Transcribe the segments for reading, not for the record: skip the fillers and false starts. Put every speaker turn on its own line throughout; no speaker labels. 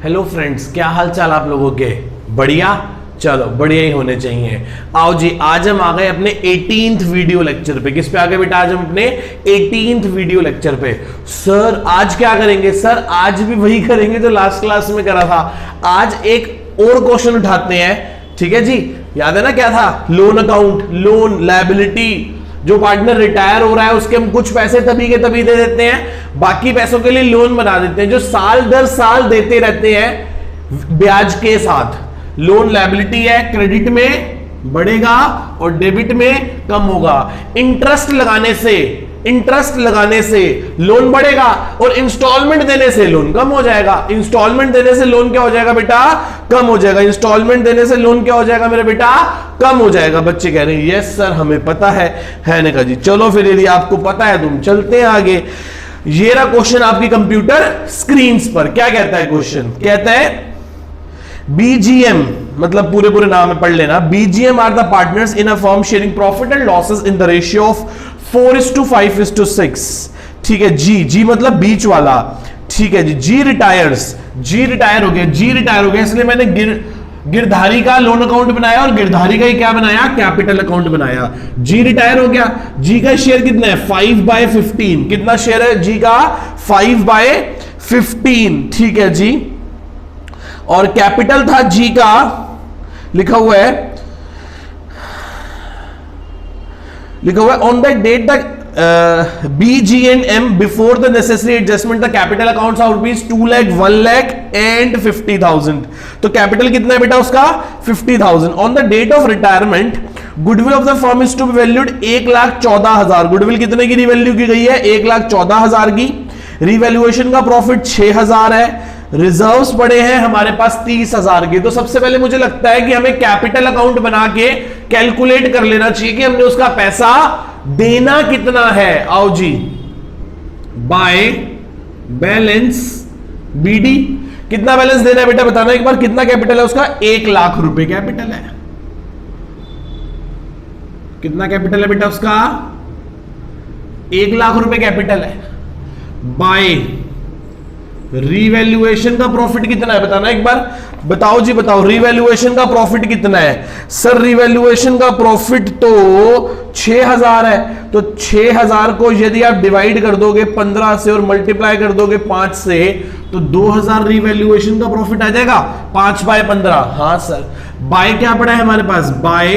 Hello friends, क्या हाल चाल आप लोगों के? बढ़िया, चलो बढ़िया ही होने चाहिए। आओ जी, आज हम आ गए अपने 18th वीडियो लेक्चर पे। किस पे आ गए बेटा? आज हम अपने 18th वीडियो लेक्चर पे। सर आज क्या करेंगे? सर आज भी वही करेंगे जो लास्ट क्लास में करा था। आज एक और क्वेश्चन उठाते हैं, ठीक है जी। याद है ना क्या था? Loan account, loan liability. जो पार्टनर रिटायर हो रहा है उसके हम कुछ पैसे तभी के तभी दे देते हैं, बाकी पैसों के लिए लोन बना देते हैं जो साल दर साल देते रहते हैं ब्याज के साथ। लोन लायबिलिटी है, क्रेडिट में बढ़ेगा और डेबिट में कम होगा। इंटरेस्ट लगाने से लोन बढ़ेगा और इंस्टॉलमेंट देने से लोन कम हो जाएगा। इंस्टॉलमेंट देने से लोन क्या हो जाएगा बेटा? कम हो जाएगा। इंस्टॉलमेंट देने से लोन क्या हो जाएगा मेरे बेटा? कम हो जाएगा। बच्चे कह रहे हैं यस सर हमें पता है ने कहा जी चलो फिर यदि आपको पता है तुम चलते हैं आगे। ये रहा क्वेश्चन आपकी कंप्यूटर स्क्रीन पर। क्या कहता है क्वेश्चन? कहता है बीजीएम, मतलब पूरे नाम में पढ़ लेना। BGM are the partners in a firm sharing profit and losses in the ratio of 4:5:6। ठीक है जी मतलब बीच वाला। ठीक है जी रिटायर हो गया इसलिए मैंने गिरधारी का लोन अकाउंट बनाया और गिरधारी का ही क्या बनाया? कैपिटल अकाउंट बनाया। जी रिटायर हो गया। जी का शेयर कितना है? 5/15। कितना शेयर है जी का? 5/15। ठीक है जी। और कैपिटल था जी का, लिखा हुआ है on that date the BG&M before the necessary adjustment the capital accounts are rupees 2 lakh 1 lakh and 50,000। तो कैपिटल कितना है बेटा उसका? 50,000। On the date of retirement goodwill of the firm is to be valued 1,14,000। Goodwill कितने की रिवैल्यू की गई है? 1,14,000 की। रिवैल्यूएशन का प्रॉफिट 6,000 है। रिजर्व्स पड़े हैं हमारे पास 30,000 के। तो सबसे पहले मुझे लगता है कि हमें कैपिटल अकाउंट बना के कैलकुलेट कर लेना चाहिए कि हमने उसका पैसा देना कितना है। आओ जी, बाय बैलेंस बीडी। कितना बैलेंस देना है बेटा बताना एक बार? कितना कैपिटल है उसका? 1 लाख रुपए कैपिटल है। कितना कैपिटल है बेटा उसका? 1 लाख रुपए कैपिटल है। बाय रिवैल्यूएशन का प्रॉफिट कितना है बताना एक बार? बताओ जी बताओ, रिवैल्यूएशन का प्रॉफिट कितना है? सर रिवैल्यूएशन का प्रॉफिट तो 6,000 है। तो 6,000 को यदि आप डिवाइड कर दोगे 15 से और मल्टीप्लाई कर दोगे 5 से तो 2,000 रिवैल्यूएशन का प्रॉफिट आ जाएगा। 5/15। हाँ सर। बाय क्या पड़ा है हमारे पास? बाय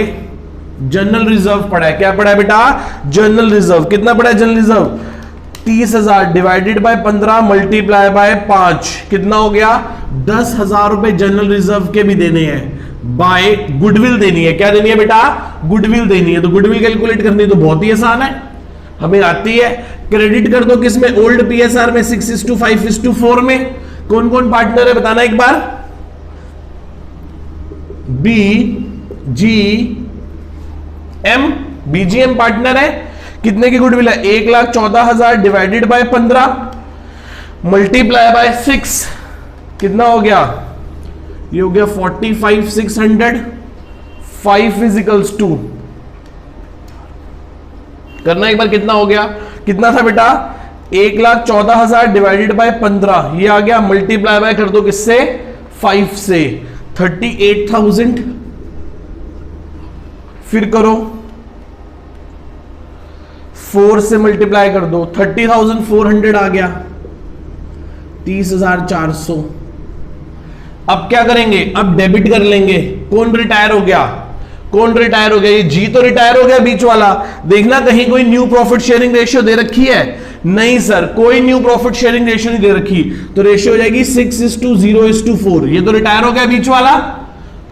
जनरल रिजर्व पड़ा है। क्या पड़ा है बेटा? General reserve. कितना पड़ा है general reserve? 30,000 divided by 15 multiply by 5 कितना हो गया? 10,000 रुपए जनरल रिजर्व के भी देने हैं। बाय गुडविल देनी है। क्या देनी है बेटा? गुडविल देनी है। तो गुडविल कैलकुलेट करनी तो बहुत ही आसान है, हमें आती है। क्रेडिट कर दो किसमें? ओल्ड पीएसआर में 6:5:4 में। कौन कौन पार्टनर है बताना एक बार? बीजीएम पार्टनर है। कितने की गुडविल है? 1,14,000 डिवाइडेड बाय 15 मल्टीप्लाई बाय 6 कितना हो गया? ये हो गया 45,600। 5 इज 2 करना एक बार। कितना हो गया? कितना था बेटा? 1,14,000 डिवाइडेड बाय 15। ये आ गया मल्टीप्लाई बाय कर दो किससे? 5 से। 38,000। फिर करो 4 से मल्टीप्लाई कर दो 30,400 आ गया। 30,400। अब क्या करेंगे? अब डेबिट कर लेंगे। कौन रिटायर हो गया? ये जी तो रिटायर हो गया बीच वाला। देखना कहीं कोई न्यू प्रॉफिट शेयरिंग रेशियो दे रखी है? नहीं सर, कोई न्यू प्रॉफिट शेयरिंग रेशियो नहीं दे रखी। तो रेशियो हो जाएगी 6:0:4। ये तो रिटायर हो गया बीच वाला,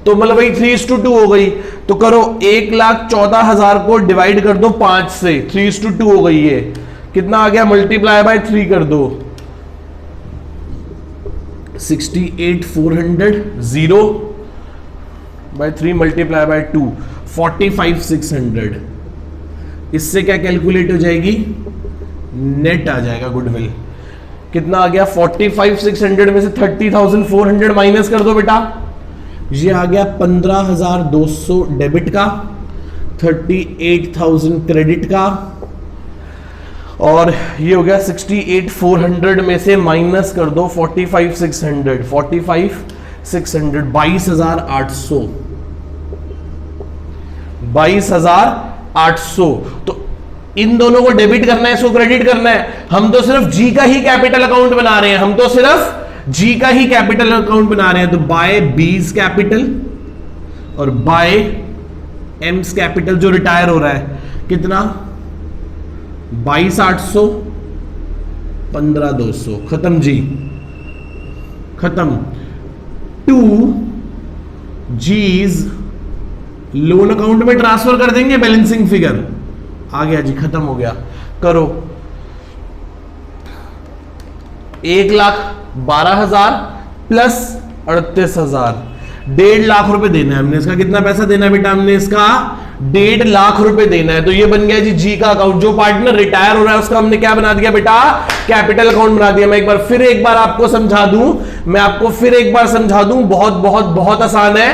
तो मतलब वही 3:2 हो गई। तो करो 1,14,000 को डिवाइड कर दो 5 से। 3:2 हो गई है। कितना आ गया? मल्टीप्लाई बाय 3 कर दो 68,400। 0 बाय 3 मल्टीप्लाई बाय 2 45,600। इससे क्या कैलकुलेट हो जाएगी? नेट आ जाएगा गुडविल। कितना आ गया? 45,600 में से 30,400 माइनस कर दो बेटा। ये आ गया 15,200 डेबिट का, 38,000 क्रेडिट का और ये हो गया 68,400 में से माइनस कर दो 45,600, 45,600 22,800, 22,800। तो इन दोनों को डेबिट करना है, इसको क्रेडिट करना है। हम तो सिर्फ जी का ही कैपिटल अकाउंट बना रहे हैं, हम तो सिर्फ जी का ही कैपिटल अकाउंट बना रहे हैं। तो बाय बीज कैपिटल और बाय एम्स कैपिटल जो रिटायर हो रहा है, कितना 22,800, 15,200, खत्म जी, खत्म। टू जीज लोन अकाउंट में ट्रांसफर कर देंगे, बैलेंसिंग फिगर आ गया जी, खत्म हो गया। करो 1,12,000 प्लस 38,000, 1.5 लाख रुपए देना है हमने। इसका कितना पैसा देना है बेटा? हमने इसका 1.5 लाख रुपए देना है। तो ये बन गया जी का अकाउंट। जो पार्टनर रिटायर हो रहा है उसका हमने क्या बना दिया बेटा? कैपिटल अकाउंट बना दिया। मैं एक बार आपको समझा दूं, बहुत बहुत बहुत आसान है।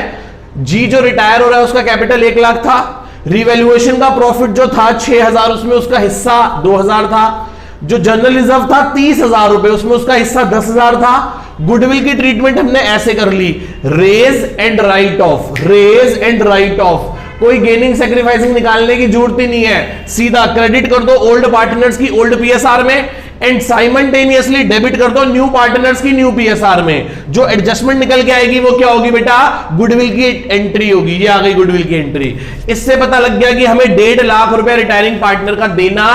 जी जो रिटायर हो रहा है उसका कैपिटल 1 लाख था, रिवैल्यूएशन का प्रॉफिट जो था 6,000, उसमें उसका हिस्सा 2,000 था। जो जनरल रिजर्व था 30,000 रुपए, उसमें उसका हिस्सा 10,000 था। गुडविल की ट्रीटमेंट हमने ऐसे कर ली, raise and write off, raise and write off. कोई गेनिंग सैक्रिफाइसिंग निकालने की जरूरत ही नहीं है, सीधा क्रेडिट कर दो ओल्ड पार्टनर्स की ओल्ड पीएसआर में एंड साइमल्टेनियसली डेबिट कर दो न्यू पार्टनर्स की न्यू पीएसआर में। जो एडजस्टमेंट निकल के आएगी वो क्या होगी बेटा? गुडविल की एंट्री होगी। ये आ गई गुडविल की एंट्री। इससे पता लग गया कि हमें 1.5 लाख रुपए रिटायरिंग पार्टनर का देना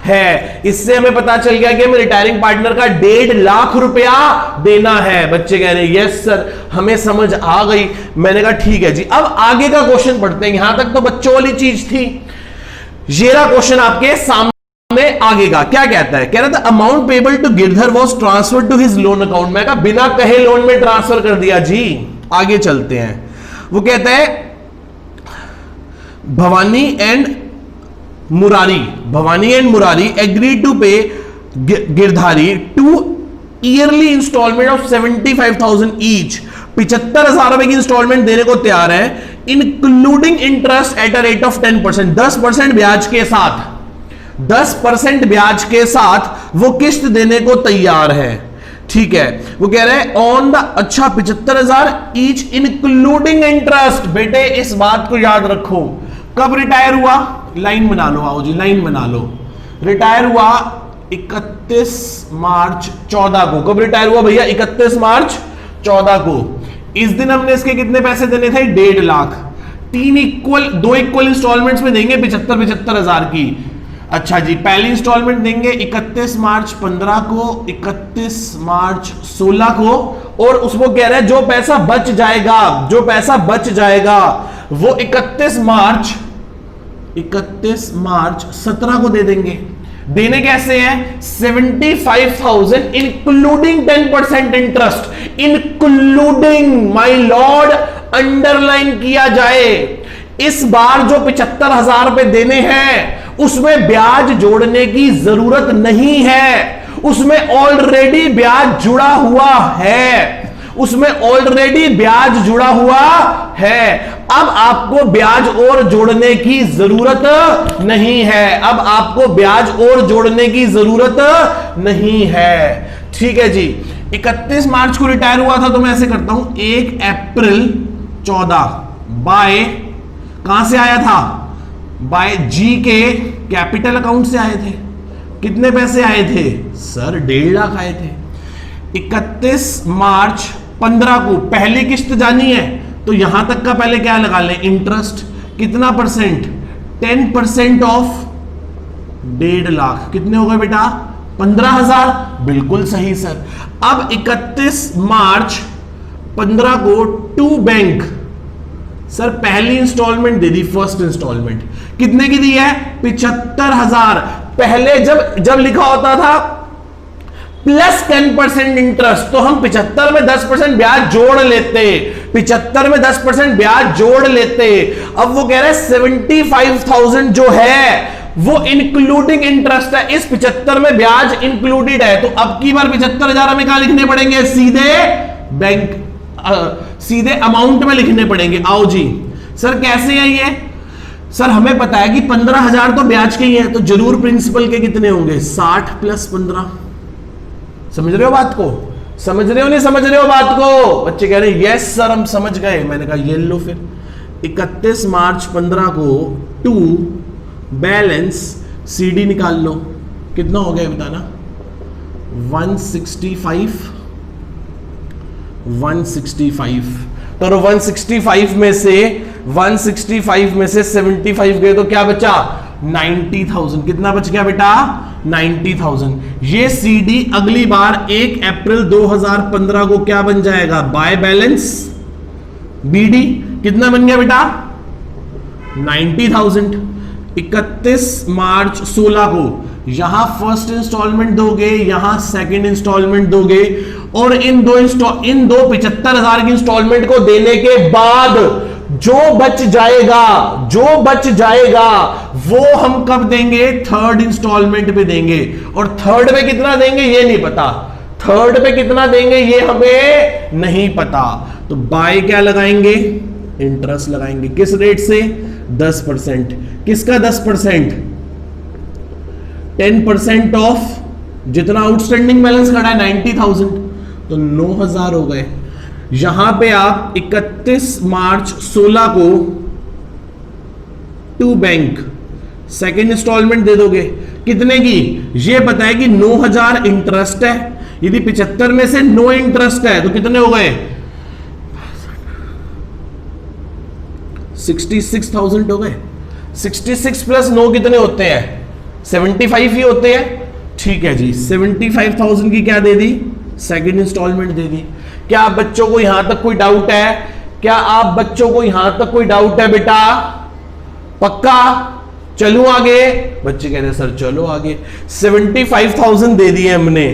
है। इससे हमें पता चल गया कि हमें रिटायरिंग पार्टनर का 1.5 लाख रुपया देना है। बच्चे कह रहे हैं यस सर, हमें समझ आ गई। मैंने कहा ठीक है जी। अब आगे का क्वेश्चन पढ़ते हैं। यहां तक तो बच्चों वाली चीज थी। ये रहा क्वेश्चन आपके सामने। आगे का क्या कहता है? कह रहा था amount payable to Girdhar was transferred to his loan account. मैं कहा बिना कहे लोन में ट्रांसफर कर दिया जी। आगे चलते हैं। वो कहता है Bhawani and Murari agree to pay Girdhari 2 yearly instalment of 75,000 each. 75,000 रुपए की इंस्टॉलमेंट देने को तैयार है, including interest at a rate of 10%, 10% ब्याज के साथ, 10% ब्याज के साथ वो किस्त देने को तैयार है। ठीक है, वो कह रहे हैं ऑन द, अच्छा 75,000 ईच इंक्लूडिंग इंटरेस्ट। बेटे इस बात को याद रखो, कब रिटायर हुआ? लाइन बना लो, आओ जी लाइन बना लो। रिटायर हुआ 31 मार्च 14 को। कब रिटायर हुआ भैया? 31 मार्च 14 को। इस दिन हमने इसके कितने पैसे देने थे? 1.5 लाख। 2 इक्वल इंस्टॉलमेंट्स में देंगे 75,000 की। अच्छा जी, पहली इंस्टॉलमेंट देंगे 31 मार्च 15 को, 31 मार्च 16 को, और उसको कह रहे हैं जो पैसा बच जाएगा वो 31 मार्च 17 को दे देंगे। देने कैसे हैं? 75,000 including 10% interest. Including, my Lord, underline किया जाए। इस बार जो 75,000 रुपए देने हैं उसमें ब्याज जोड़ने की जरूरत नहीं है, उसमें ऑलरेडी ब्याज जुड़ा हुआ है, उसमें ऑलरेडी ब्याज जुड़ा हुआ है। अब आपको ब्याज और जोड़ने की जरूरत नहीं है, अब आपको ब्याज और जोड़ने की जरूरत नहीं है। ठीक है जी। 31 मार्च को रिटायर हुआ था, तो मैं ऐसे करता हूं 1 अप्रैल 14 बाय, कहां से आया था? बाय जी के कैपिटल अकाउंट से आए थे। कितने पैसे आए थे सर? 1.5 लाख आए थे। 31 मार्च 15 को पहली किस्त जानी है, तो यहां तक का पहले क्या लगा लें? इंटरेस्ट। कितना परसेंट? 10% ऑफ 1.5 लाख। कितने हो गए बेटा? 15,000। बिल्कुल सही सर। अब 31 मार्च 15 को टू बैंक, सर पहली इंस्टॉलमेंट दे दी, फर्स्ट इंस्टॉलमेंट कितने की दी है? 75,000। पहले जब लिखा होता था प्लस 10% इंटरेस्ट, तो हम 75 में 10% ब्याज जोड़ लेते, 75 में 10% ब्याज जोड़ लेते। अब वो कह रहे हैं 75,000 जो है वो इंक्लूडिंग इंटरेस्ट है, इस 75 में ब्याज इंक्लूडेड है। तो अब की बार 75,000 हमें कहां लिखने पड़ेंगे? सीधे सीधे अमाउंट में लिखने पड़ेंगे। आओ जी सर, कैसे है ये? सर हमें पता है कि 15,000 तो ब्याज के ही है, तो जरूर प्रिंसिपल के कितने होंगे 60 + 15। समझ रहे हो बात को? समझ रहे हो नहीं समझ रहे हो बात को? बच्चे कह रहे हैं यस सर हम समझ गए। मैंने कहा ये लो फिर 31 मार्च 15 को टू बैलेंस सीडी निकाल लो। कितना हो गया बताना? 165। तो 165 में से 75 गए तो क्या बचा? 90,000। कितना बच गया बेटा? 90,000। ये सीडी अगली बार 1 अप्रैल 2015 को क्या बन जाएगा? By balance BD. कितना बन गया बेटा? 90,000। 31 मार्च 16 को यहां फर्स्ट इंस्टॉलमेंट दोगे, यहां सेकंड इंस्टॉलमेंट दोगे, और इन दो 75,000 की इंस्टॉलमेंट को देने के बाद जो बच जाएगा वो हम कब देंगे? थर्ड इंस्टॉलमेंट पे देंगे। और थर्ड पे कितना देंगे ये नहीं पता, थर्ड पे कितना देंगे ये हमें नहीं पता। तो बाय क्या लगाएंगे? इंटरेस्ट लगाएंगे। किस रेट से? 10%। किसका 10%? 10% ऑफ जितना आउटस्टैंडिंग बैलेंस खड़ा है 90,000, तो 9,000 हो गए। यहां पे आप 31 मार्च 16 को टू बैंक सेकेंड इंस्टॉलमेंट दे दोगे। कितने की? ये पता है कि 9,000 इंटरेस्ट है। यदि 75 में से 9 इंटरेस्ट है तो कितने हो गए? 66,000 हो गए। 66 + 9 कितने होते हैं? 75 ही होते हैं। ठीक है जी, 75,000 की क्या दे दी? सेकेंड इंस्टॉलमेंट दे दी। क्या आप बच्चों को यहां तक कोई डाउट है? क्या आप बच्चों को यहां तक कोई डाउट है बेटा? पक्का? चलूं आगे? बच्चे कह रहे हैं सर चलो आगे। 75,000 दे दिए हमने।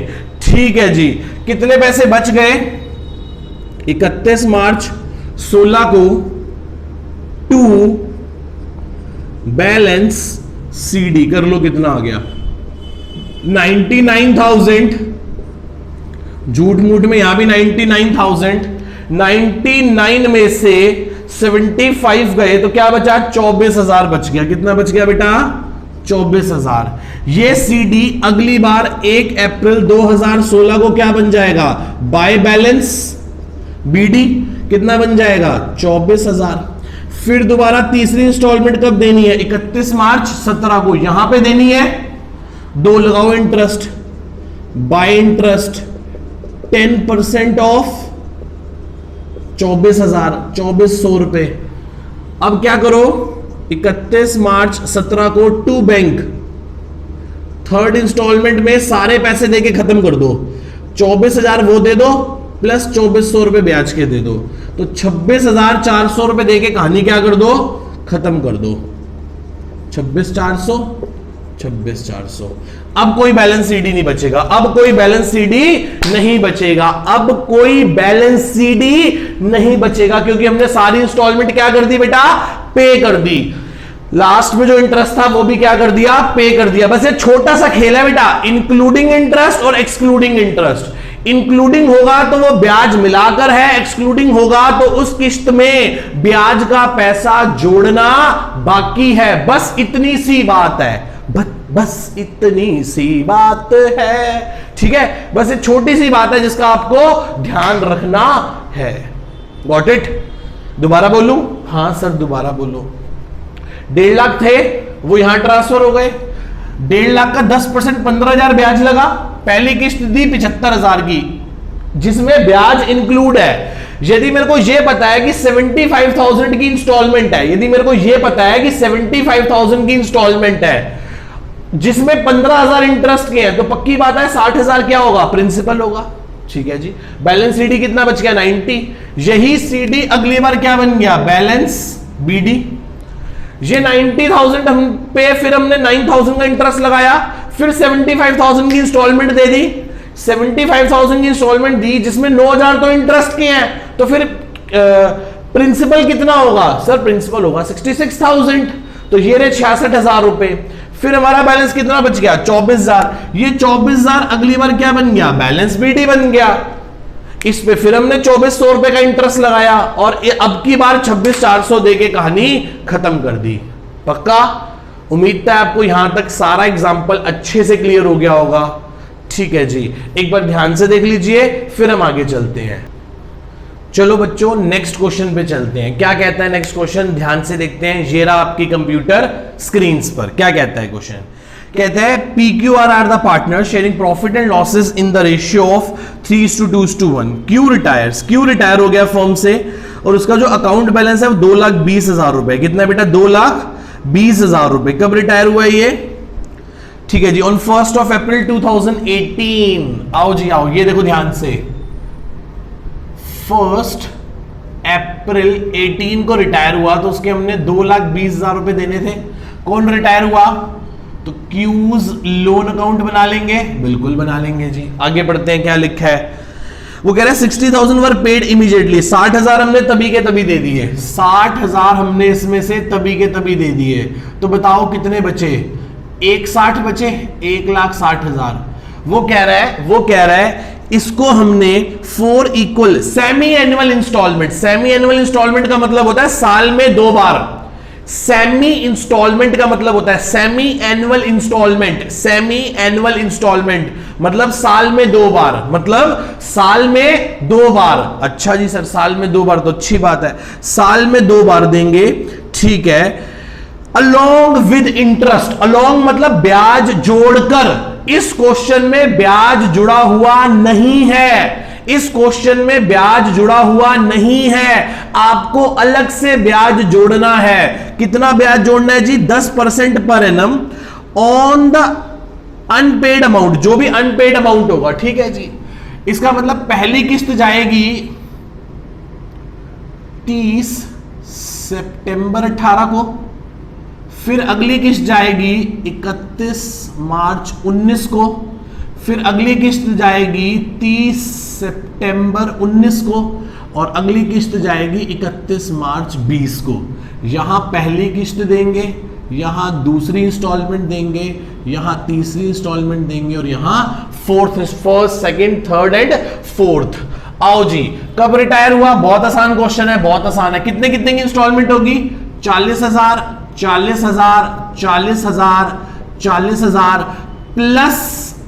ठीक है जी, कितने पैसे बच गए? 31 मार्च 16 को टू बैलेंस सीडी कर लो। कितना आ गया? 99,000। झूठ मूठ में यहां भी 99,000। 99 में से 75 गए तो क्या बचा? 24,000 बच गया। कितना बच गया बेटा? 24,000। ये सीडी अगली बार 1 अप्रैल 2016 को क्या बन जाएगा? By balance BD. कितना बन जाएगा? 24,000। फिर दोबारा तीसरी इंस्टॉलमेंट कब देनी है? 31 मार्च 17 को यहां पे देनी है। 2 लगाओ इंटरेस्ट, बाय इंटरेस्ट 10% ऑफ 24,000, 2,400 रुपए। अब क्या करो? 31 मार्च 17 को टू बैंक थर्ड इंस्टॉलमेंट में सारे पैसे देके खत्म कर दो। 24,000 वो दे दो प्लस 2,400 रुपए ब्याज के दे दो, तो 26,400 रुपए देके कहानी क्या कर दो? खत्म कर दो। 26,400, 26,400। अब कोई बैलेंस सीडी नहीं बचेगा। अब कोई बैलेंस सीडी नहीं बचेगा। अब कोई बैलेंस सीडी नहीं बचेगा, क्योंकि हमने सारी इंस्टॉलमेंट क्या कर दी बेटा? पे कर दी। लास्ट में जो इंटरेस्ट था वो भी क्या कर दिया? पे कर दिया। बस ये छोटा सा खेल है बेटा, इंक्लूडिंग इंटरेस्ट और एक्सक्लूडिंग इंटरेस्ट। इंक्लूडिंग होगा तो वो ब्याज मिलाकर है, एक्सक्लूडिंग होगा तो उस किस्त में ब्याज का पैसा जोड़ना बाकी है। बस इतनी सी बात है। बस इतनी सी बात है। ठीक है, बस ये छोटी सी बात है जिसका आपको ध्यान रखना है। Got it? दोबारा बोलूं? हाँ सर दोबारा बोलो। 1.5 लाख थे, वो यहां ट्रांसफर हो गए। 1.5 लाख का 10% 15,000 ब्याज लगा। पहली किस्त दी 75,000 की, जिसमें ब्याज इंक्लूड है। यदि मेरे को यह पता है कि 75,000 की इंस्टॉलमेंट है, यदि मेरे को यह पता है कि 75,000 की इंस्टॉलमेंट है जिसमें 15,000 इंटरेस्ट के हैं, तो पक्की बात है 60,000 क्या होगा? प्रिंसिपल होगा। ठीक है जी। बैलेंस सीडी कितना बच गया? 90। यही सीडी अगली बार क्या बन गया? Balance BD. ये 90,000 हम पे, फिर हमने 9,000 का इंटरेस्ट लगाया, फिर 75,000 की इंस्टॉलमेंट दे दी। 75,000 की इंस्टॉलमेंट दी जिसमें 9,000 तो इंटरेस्ट के हैं, तो फिर प्रिंसिपल कितना होगा? सर प्रिंसिपल होगा 66,000, तो ये रहे 66,000 रुपए। फिर हमारा बैलेंस कितना बच गया? 24,000। ये 24,000 अगली बार क्या बन गया? बैलेंस बीडी बन गया। इस पे फिर हमने 2,400 रुपए का इंटरेस्ट लगाया, और अब की बार 26,400 देके कहानी खत्म कर दी। पक्का? उम्मीद है आपको यहां तक सारा एग्जाम्पल अच्छे से क्लियर हो गया होगा। ठीक है जी, एक बार ध्यान से देख लीजिए, फिर हम आगे चलते हैं। चलो बच्चों नेक्स्ट क्वेश्चन पे चलते हैं। क्या कहता है नेक्स्ट क्वेश्चन, ध्यान से देखते हैं। ये रहा आपकी कंप्यूटर स्क्रीन पर। क्या कहता है क्वेश्चन, कहता है PQR are the partner sharing profit and losses in the ratio of 3:2:1। Q retire हो गया फर्म से और उसका जो अकाउंट बैलेंस है वो 2,20,000 रुपए। कितना बेटा? 2,20,000 रुपए। कब रिटायर हुआ ये? ठीक है जी, ऑन 1 अप्रैल 2018। आओ जी आओ, ये देखो ध्यान से, 1 अप्रैल 18 को रिटायर हुआ तो उसके हमने 2,20,000 रुपए देने थे। कौन रिटायर हुआ? तो क्यूज लोन अकाउंट बना लेंगे, बिल्कुल बना लेंगे जी। आगे बढ़ते हैं, क्या लिखा है वो कह रहा है 60,000 वर पेड इमीडिएटली। 60,000 हमने तभी के तभी दे दिए, 60,000 हमने इसमें से तभी के तभी दे दिए। तो बताओ कितने बचे? 1,60 बचे, 1,60,000। वो कह रहा है इसको हमने 4 equal semi annual installment. Semi annual installment का मतलब होता है साल में 2 बार। सेमी इंस्टॉलमेंट का मतलब होता है semi annual installment. Semi annual installment मतलब साल में 2 बार, मतलब साल में 2 बार। अच्छा जी सर, साल में 2 बार तो अच्छी बात है, साल में 2 बार देंगे। ठीक है, अलोंग विद इंटरेस्ट। अलोंग मतलब ब्याज जोड़कर। इस क्वेश्चन में ब्याज जुड़ा हुआ नहीं है, इस क्वेश्चन में ब्याज जुड़ा हुआ नहीं है, आपको अलग से ब्याज जोड़ना है। कितना ब्याज जोड़ना है जी? 10% per annum on the unpaid amount, जो भी अनपेड अमाउंट होगा। ठीक है जी, इसका मतलब पहली किस्त जाएगी 30 सितंबर 18 को, फिर अगली किस्त जाएगी 31 मार्च 19 को, फिर अगली किस्त जाएगी 30 सितंबर 19 को और अगली किस्त जाएगी 31 मार्च 20 को। यहां पहली किस्त देंगे, यहां दूसरी इंस्टॉलमेंट देंगे, यहां तीसरी इंस्टॉलमेंट देंगे और यहां first, second, third and fourth. आओ जी, कब रिटायर हुआ? बहुत आसान क्वेश्चन है, बहुत आसान है। कितने कितने की इंस्टॉलमेंट होगी? 40,000, 40,000, 40,000, 40,000 प्लस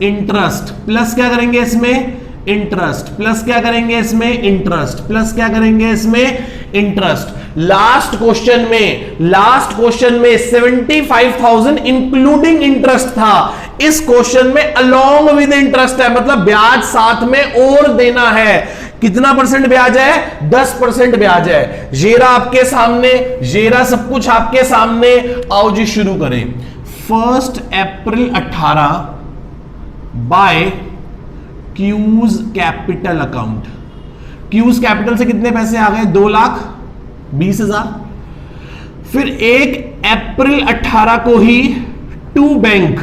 इंटरेस्ट। प्लस क्या करेंगे इसमें? इंटरेस्ट। प्लस क्या करेंगे इसमें? इंटरेस्ट। प्लस क्या करेंगे इसमें? इंटरेस्ट। लास्ट क्वेश्चन में 75,000 इंक्लूडिंग इंटरेस्ट था। इस क्वेश्चन में अलोंग विद इंटरेस्ट है, मतलब ब्याज साथ में और देना है। कितना परसेंट ब्याज है? 10% ब्याज है। जेरा आपके सामने, जेरा सब कुछ आपके सामने। आओ जी शुरू करें। 1 April 18 by Q's capital account. Q's capital से कितने पैसे आ गए? 2,20,000। फिर 1 अप्रैल 18 को ही टू बैंक,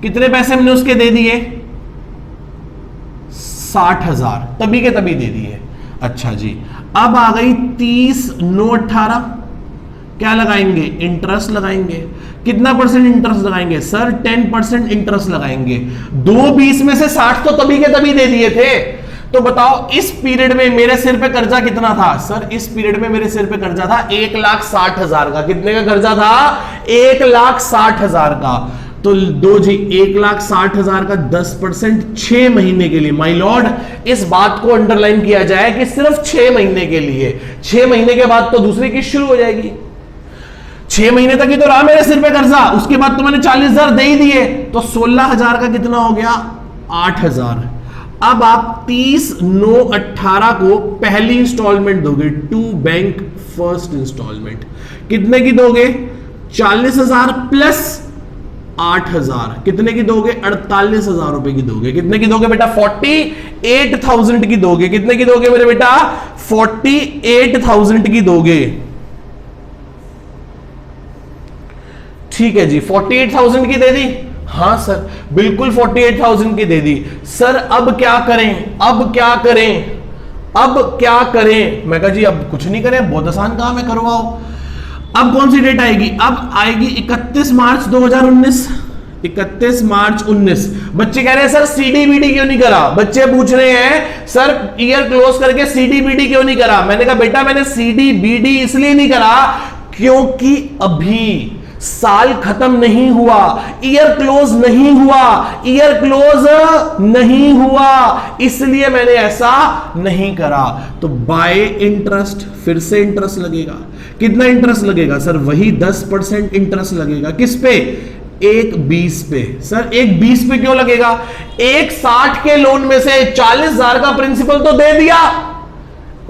कितने पैसे हमने उसके दे दिए? 60,000, तभी के तभी दे दिए। अच्छा जी, अब आ गई 30/9/18। क्या लगाएंगे? इंटरेस्ट लगाएंगे। कितना परसेंट इंटरेस्ट लगाएंगे? सर 10% इंटरेस्ट लगाएंगे। 2,20 में से 60 तो तभी के तभी दे दिए थे। तो बताओ इस पीरियड में मेरे सिर पे कर्जा कितना था? सर इस पीरियड में मेरे सिर पे कर्जा था 1,60,000 का। कितने का कर्जा था? 1,60,000 का। तो दो जी, 1,60,000 का 10% 6 महीने के लिए। माय लॉर्ड, इस बात को अंडरलाइन किया जाए कि सिर्फ 6 महीने के लिए। 6 महीने के बाद तो दूसरी किस्त शुरू हो जाएगी। 6 महीने तक ही तो रहा मेरे सिर पे कर्जा, उसके बाद तो मैंने 40,000 दे ही दिए। तो 16,000 का कितना हो गया? 8,000। अब आप 30/9/18 को पहली इंस्टॉलमेंट दोगे, टू बैंक फर्स्ट इंस्टॉलमेंट। कितने की दोगे? 40,000 प्लस 8,000। कितने की दोगे? 48,000 रुपए की दोगे। कितने की दोगे बेटा? 48,000 की दोगे। कितने की दोगे मेरे बेटा? 48,000 की दोगे। ठीक है जी, 48,000 की दे दी। हाँ सर बिल्कुल 48,000 की दे दी। सर अब क्या करें? अब क्या करें? अब क्या करें? मैं कहा जी अब कुछ नहीं करें, बहुत आसान काम है, करवाओ। अब कौन सी डेट आएगी? अब आएगी 31 मार्च 2019। 31 मार्च 19। बच्चे कह रहे हैं सर सीडीबीडी क्यों नहीं करा? बच्चे पूछ रहे हैं सर ईयर क्लोज करके सीडीबीडी क्यों नहीं करा? मैंने कहा बेटा मैंने सीडीबीडी इसलिए नहीं करा क्योंकि अभी साल खत्म नहीं हुआ, ईयर क्लोज नहीं हुआ, ईयर क्लोज नहीं हुआ, इसलिए मैंने ऐसा नहीं करा। तो बाय इंटरेस्ट, फिर से इंटरेस्ट लगेगा। कितना इंटरेस्ट लगेगा सर? वही 10% इंटरेस्ट लगेगा। किस पे? 1/20 पे। सर 1/20 पे क्यों लगेगा? 1/60 के लोन में से 40,000 का प्रिंसिपल तो दे दिया,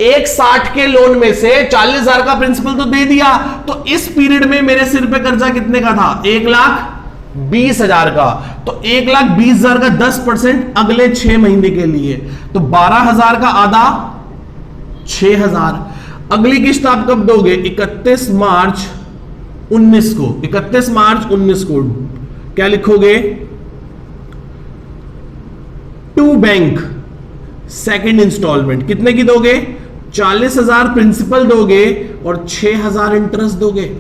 1/60 के लोन में से 40,000 का प्रिंसिपल तो दे दिया। तो इस पीरियड में मेरे सिर पे कर्जा कितने का था? 1,20,000 का। तो 1,20,000 का 10% अगले 6 महीने के लिए, तो 12,000 का आधा 6,000। अगली किस्त आप कब दोगे? 31 मार्च 19 को। 31 मार्च 19 को क्या लिखोगे? टू बैंक सेकंड इंस्टॉलमेंट कितने की दोगे? 40,000 प्रिंसिपल दोगे और 6,000 इंटरेस्ट दोगे।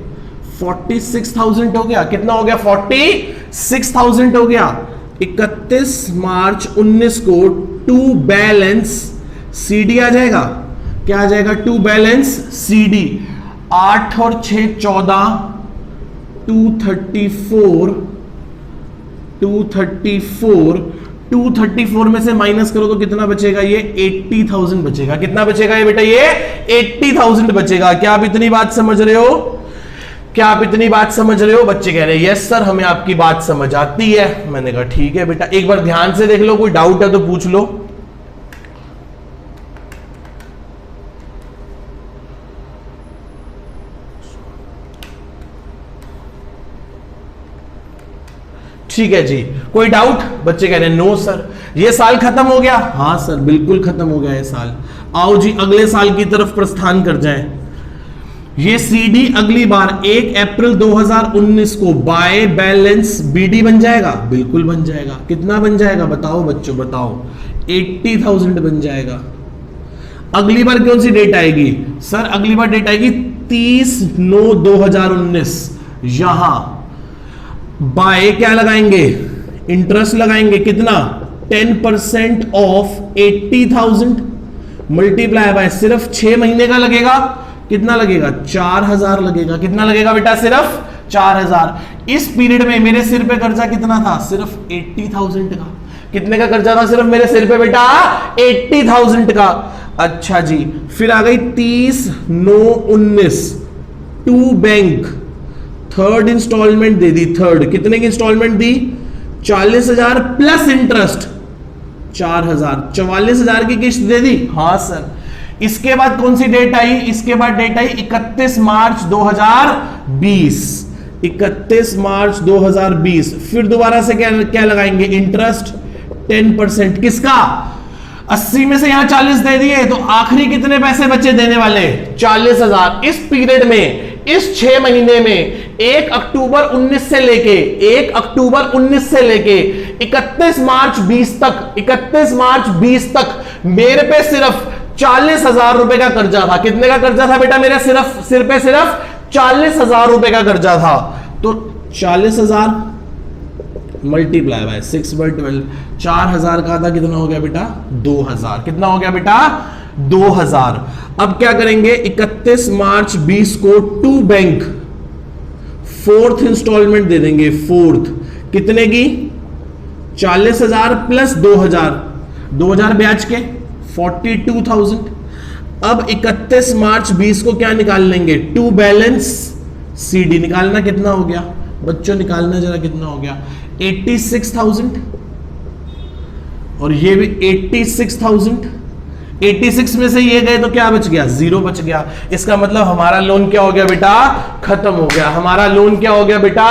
46,000 हो गया। कितना हो गया? 46,000 हो गया। 31 मार्च 19 को टू बैलेंस सीडी आ जाएगा। क्या आ जाएगा? To balance CD. 8 और 6 14, 234 में से माइनस करो तो कितना बचेगा? ये 80,000 बचेगा। कितना बचेगा ये बेटा? ये 80,000 बचेगा। क्या आप इतनी बात समझ रहे हो? क्या आप इतनी बात समझ रहे हो? बच्चे कह रहे हैं यस सर, हमें आपकी बात समझ आती है। मैंने कहा ठीक है बेटा, एक बार ध्यान से देख लो, कोई डाउट है तो पूछ लो। ठीक है जी, कोई डाउट? बच्चे कह रहे हैं नो सर, ये साल खत्म हो गया। हाँ सर बिल्कुल खत्म हो गया ये साल। आओ जी अगले साल की तरफ प्रस्थान कर जाएं। ये सीडी अगली बार 1 अप्रैल 2019 को बाय बैलेंस बीडी बन जाएगा। बिल्कुल बन जाएगा। कितना बन जाएगा बताओ बच्चों, बताओ? 80,000 बन जाएगा। अगली बार कौन सी डेट आएगी सर? अगली बार डेट आएगी 30/9/2019। यहां बाय क्या लगाएंगे? इंटरेस्ट लगाएंगे। कितना? 10% ऑफ 80,000 मल्टीप्लाई बाय सिर्फ 6 महीने का लगेगा। कितना लगेगा? 4,000 लगेगा। कितना लगेगा बेटा? सिर्फ 4,000। इस पीरियड में मेरे सिर पे कर्जा कितना था? सिर्फ 80,000 का। कितने का कर्जा था सिर्फ मेरे सिर पे बेटा? 80,000 का। अच्छा जी, फिर आ गई 30/9/19 टू बैंक थर्ड इंस्टॉलमेंट दे दी। थर्ड कितने की इंस्टॉलमेंट दी? 40,000 प्लस इंटरेस्ट 4,000। 44,000 की किस्त दे दी। हाँ सर। इसके बाद कौन सी डेट आई? इसके बाद डेट आई 31 मार्च 2020। 31 मार्च 2020। फिर दोबारा से क्या लगाएंगे? इंटरेस्ट 10%। किसका? 80 में से यहां 40 दे दिए, तो आखिरी कितने पैसे बचे देने वाले? 40,000। इस पीरियड में, इस 6 महीने में 1 अक्टूबर 19 से लेके 31 मार्च 20 तक, 31 मार्च 20 तक मेरे पे सिर्फ 40,000 रुपए का कर्जा था। कितने का कर्जा था बेटा? मेरे सिर पे सिर्फ 40,000 रुपए का कर्जा था। तो 40,000 मल्टीप्लाई बाय 6/12, 4,000 का आधा कितना हो गया बेटा? 2,000। कितना हो गया बेटा? 2,000। अब क्या करेंगे? 31 मार्च 20 को टू बैंक फोर्थ इंस्टॉलमेंट दे देंगे। फोर्थ कितने की? 40,000 प्लस 2,000 ब्याज के 42,000। अब 31 मार्च 20 को क्या निकाल लेंगे? टू बैलेंस सीडी निकालना। कितना हो गया बच्चों? निकालना जरा, कितना हो गया? 86,000। और ये भी 86,000। 86 में से ये गए तो क्या बच गया? 0 बच गया। इसका मतलब हमारा लोन क्या हो गया बेटा? खत्म हो गया। हमारा लोन क्या हो गया बेटा?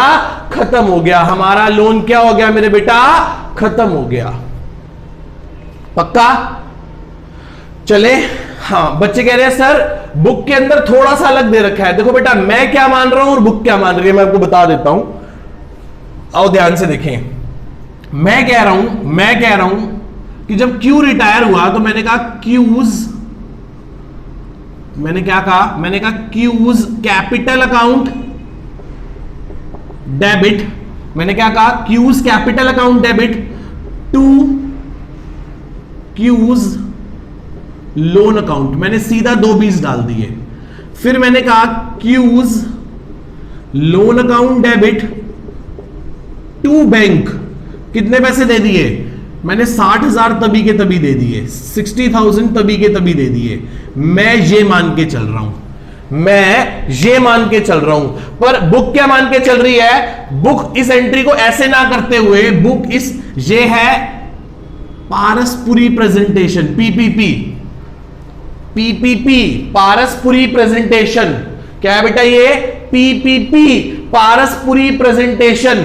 खत्म हो गया। हमारा लोन क्या हो गया मेरे बेटा? खत्म हो गया। पक्का? चले। हाँ, बच्चे कह रहे हैं सर बुक के अंदर थोड़ा सा अलग दे रखा है। देखो बेटा, मैं क्या मान रहा हूं और बुक क्या मान रही है, मैं आपको बता देता हूं। आओ ध्यान से देखें। मैं कह रहा हूं कि जब क्यू रिटायर हुआ तो मैंने कहा क्यूज, मैंने क्या कहा? मैंने कहा क्यूज कैपिटल अकाउंट डेबिट। मैंने क्या कहा? Q's capital account debit to Q's loan account. मैंने सीधा 2 20 डाल दिए। फिर मैंने कहा Q's loan account debit to bank, कितने पैसे दे दिए मैंने? 60,000 तभी के तभी दे दिए, 60,000 तभी के तभी दे दिए। मैं ये मान के चल रहा हूं, मैं ये मान के चल रहा हूं, पर बुक क्या मान के चल रही है? बुक इस एंट्री को ऐसे ना करते हुए, बुक इस, ये है पारस्पुरी प्रेजेंटेशन, पीपीपी, पीपीपी पारस्पुरी प्रेजेंटेशन। क्या है बेटा ये? पीपीपी पारस्पुरी प्रेजेंटेशन,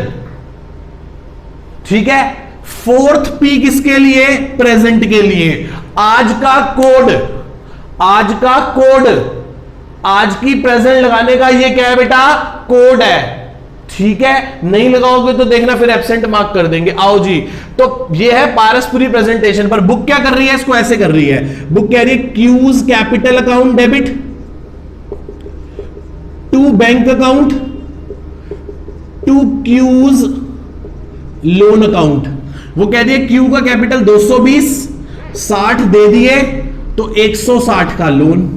ठीक है। फोर्थ पी किसके लिए? प्रेजेंट के लिए। आज का कोड, आज का कोड, आज की प्रेजेंट लगाने का ये क्या है बेटा? कोड है, ठीक है। नहीं लगाओगे तो देखना फिर एब्सेंट मार्क कर देंगे। आओ जी, तो ये है पारस्परिक प्रेजेंटेशन। पर बुक क्या कर रही है? इसको ऐसे कर रही है, बुक कह रही है Q's capital account debit to bank account to Q's loan account. वो कह रही है क्यू का कैपिटल 220, 60 दे दिए तो 160 का लोन।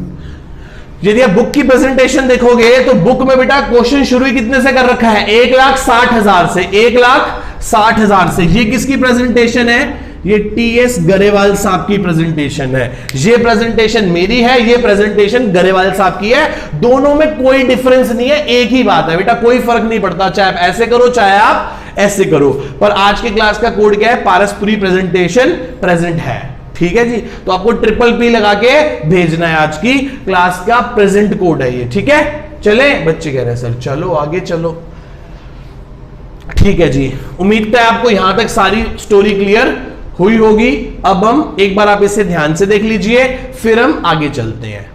यदि आप बुक की प्रेजेंटेशन देखोगे तो बुक में बेटा क्वेश्चन शुरू ही कितने से कर रखा है? 1,60,000 से, 1,60,000 से। ये किसकी प्रेजेंटेशन है? ये टीएस गरेवाल साहब की प्रेजेंटेशन है। ये प्रेजेंटेशन मेरी है, ये प्रेजेंटेशन गरेवाल साहब की है। दोनों में कोई डिफरेंस नहीं है, एक ही बात है बेटा, कोई फर्क नहीं पड़ता, चाहे आप ऐसे करो चाहे आप ऐसे करो। पर आज के क्लास का कोड क्या है? पारस्परिक प्रेजेंटेशन प्रेजेंट है, ठीक है जी। तो आपको ट्रिपल पी लगा के भेजना है, आज की क्लास का प्रेजेंट कोड है ये, ठीक है। चले, बच्चे कह रहे हैं सर चलो आगे चलो, ठीक है जी। उम्मीद है आपको यहां तक सारी स्टोरी क्लियर हुई होगी। अब हम एक बार आप इसे ध्यान से देख लीजिए, फिर हम आगे चलते हैं।